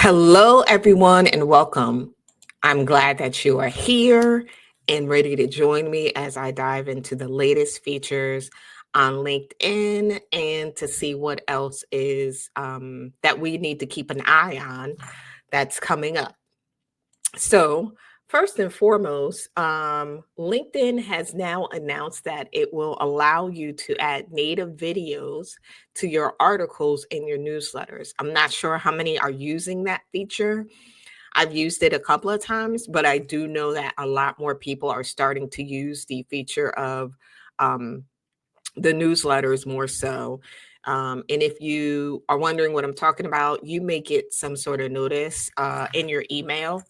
Hello, everyone, and welcome. I'm glad that you are here and ready to join me as I dive into the latest features on LinkedIn and to see what else is that we need to keep an eye on that's coming up. So, first and foremost, LinkedIn has now announced that it will allow you to add native videos to your articles in your newsletters. I'm not sure how many are using that feature. I've used it a couple of times, but I do know that a lot more people are starting to use the feature of um, the newsletters more so. And if you are wondering what I'm talking about, you may get some sort of notice in your email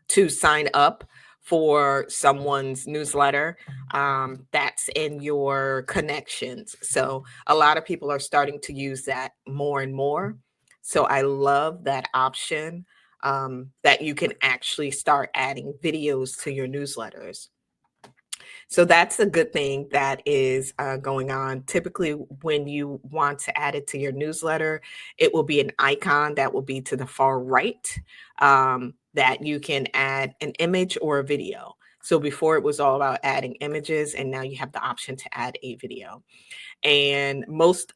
to sign up for someone's newsletter that's in your connections. So a lot of people are starting to use that more and more. So I love that option that you can actually start adding videos to your newsletters. So that's a good thing that is going on. Typically, when you want to add it to your newsletter, it will be an icon that will be to the far right that you can add an image or a video. So before it was all about adding images, and now you have the option to add a video. And most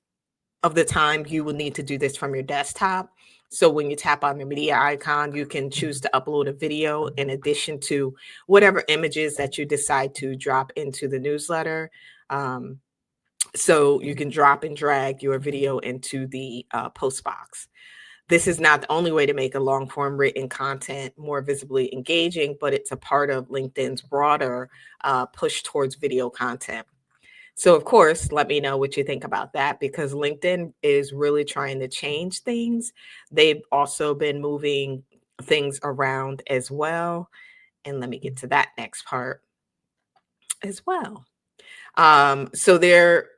of the time, you will need to do this from your desktop. So when you tap on the media icon, you can choose to upload a video in addition to whatever images that you decide to drop into the newsletter. Um, so you can drop and drag your video into the post box. This is not the only way to make a long form written content more visibly engaging, but it's a part of LinkedIn's broader push towards video content. So, of course, let me know what you think about that because LinkedIn is really trying to change things. They've also been moving things around as well. And let me get to that next part as well. So they're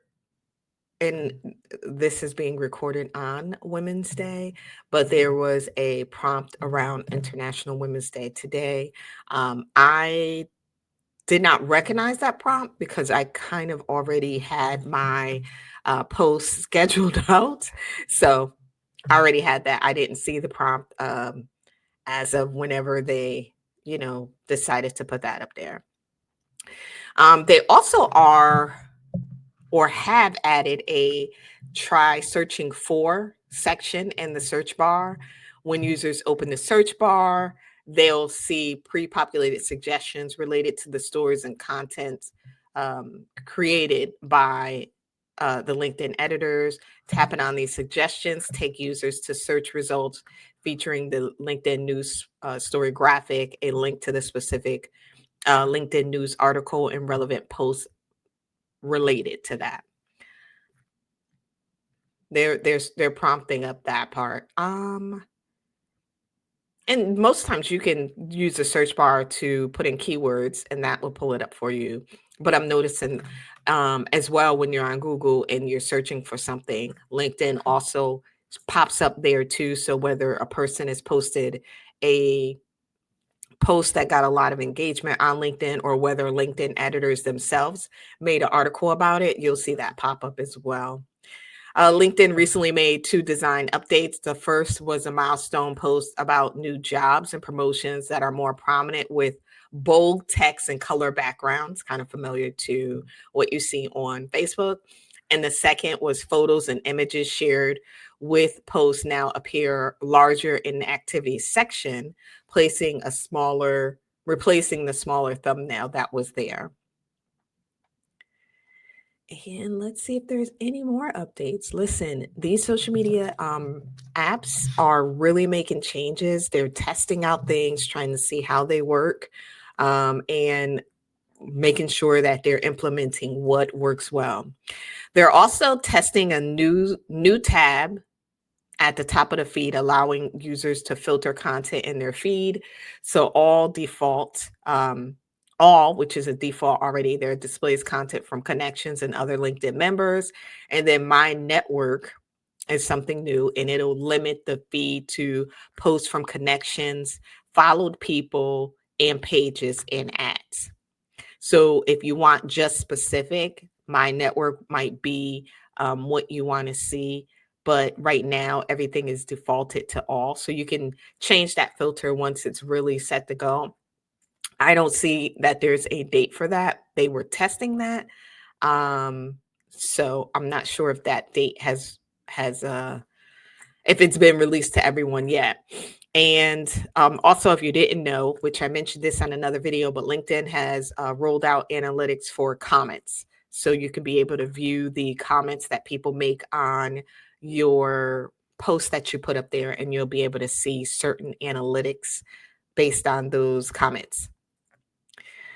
and this is being recorded on Women's Day, but there was a prompt around International Women's Day today. I did not recognize that prompt because I kind of already had my post scheduled out. So I already had that. I didn't see the prompt as of whenever they, decided to put that up there. They also are or have added a try searching for section in the search bar. When users open the search bar, they'll see pre-populated suggestions related to the stories and content created by the LinkedIn editors. Tapping on these suggestions take users to search results featuring the LinkedIn news story graphic, a link to the specific LinkedIn news article, and relevant posts related to that. They're prompting up that part. And most times you can use the search bar to put in keywords and that will pull it up for you. But I'm noticing as well when you're on Google and you're searching for something, LinkedIn also pops up there too. So whether a person has posted a post that got a lot of engagement on LinkedIn or whether LinkedIn editors themselves made an article about it, you'll see that pop up as well. LinkedIn recently made 2 design updates. The first was a milestone post about new jobs and promotions that are more prominent with bold text and color backgrounds, kind of familiar to what you see on Facebook. And the second was photos and images shared with posts now appear larger in the activities section, replacing the smaller thumbnail that was there. And let's see if there's any more updates. Listen, these social media apps are really making changes. They're testing out things, trying to see how they work, and making sure that they're implementing what works well. They're also testing a new tab at the top of the feed, allowing users to filter content in their feed. So all, which is a default already, there displays content from connections and other LinkedIn members. And then my network is something new and it'll limit the feed to posts from connections, followed people, and pages and ads. So if you want just specific, my network might be what you want to see. but right now everything is defaulted to all. So you can change that filter once it's really set to go. I don't see that there's a date for that. They were testing that. Um, so I'm not sure if that date has if it's been released to everyone yet. And also, if you didn't know, which I mentioned this on another video, but LinkedIn has rolled out analytics for comments. So you can be able to view the comments that people make on your post that you put up there, and you'll be able to see certain analytics based on those comments.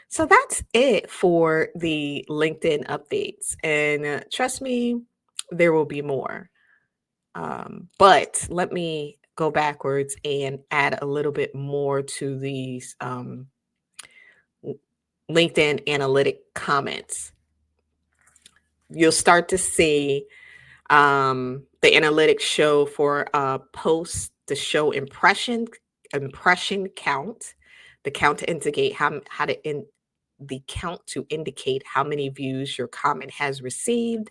So that's it for the LinkedIn updates. And trust me, there will be more. But let me go backwards and add a little bit more to these LinkedIn analytic comments. You'll start to see the analytics show for posts to show impression count, the count to indicate how to in the count to indicate how many views your comment has received,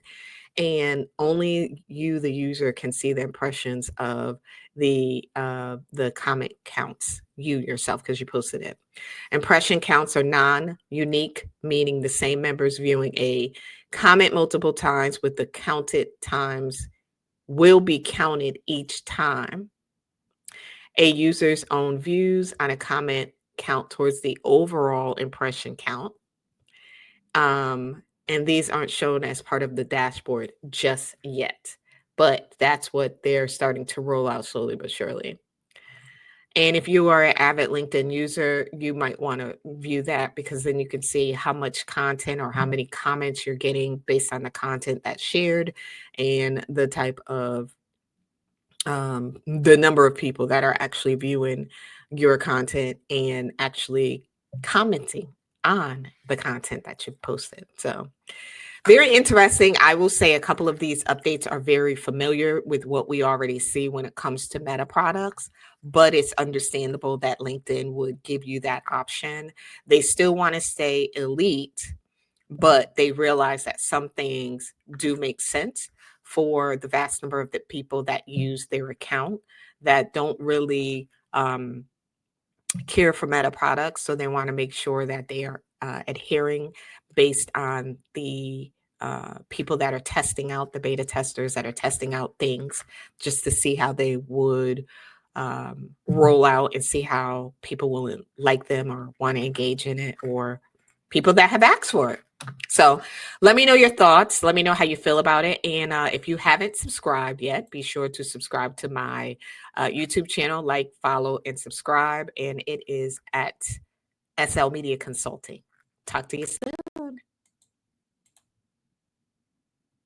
and only you, the user, can see the impressions of the comment counts, you yourself, because you posted it. Impression counts are non-unique, meaning the same members viewing a comment multiple times with the counted times will be counted each time. A user's own views on a comment count towards the overall impression count. And these aren't shown as part of the dashboard just yet, but that's what they're starting to roll out slowly but surely. And if you are an avid LinkedIn user, you might want to view that, because then you can see how much content or how many comments you're getting based on the content that's shared and the type of the number of people that are actually viewing your content and actually commenting on the content that you've posted. So very interesting. I will say a couple of these updates are very familiar with what we already see when it comes to Meta products, but it's understandable that LinkedIn would give you that option. They still want to stay elite, but they realize that some things do make sense for the vast number of the people that use their account that don't really care for Meta products. So they want to make sure that they are adhering based on the people that are testing out, the beta testers that are testing out things, just to see how they would roll out and see how people will like them or want to engage in it, or people that have asked for it. So let me know your thoughts. Let me know how you feel about it. And if you haven't subscribed yet, be sure to subscribe to my YouTube channel, like, follow, and subscribe. And it is at SL Media Consulting. Talk to you soon.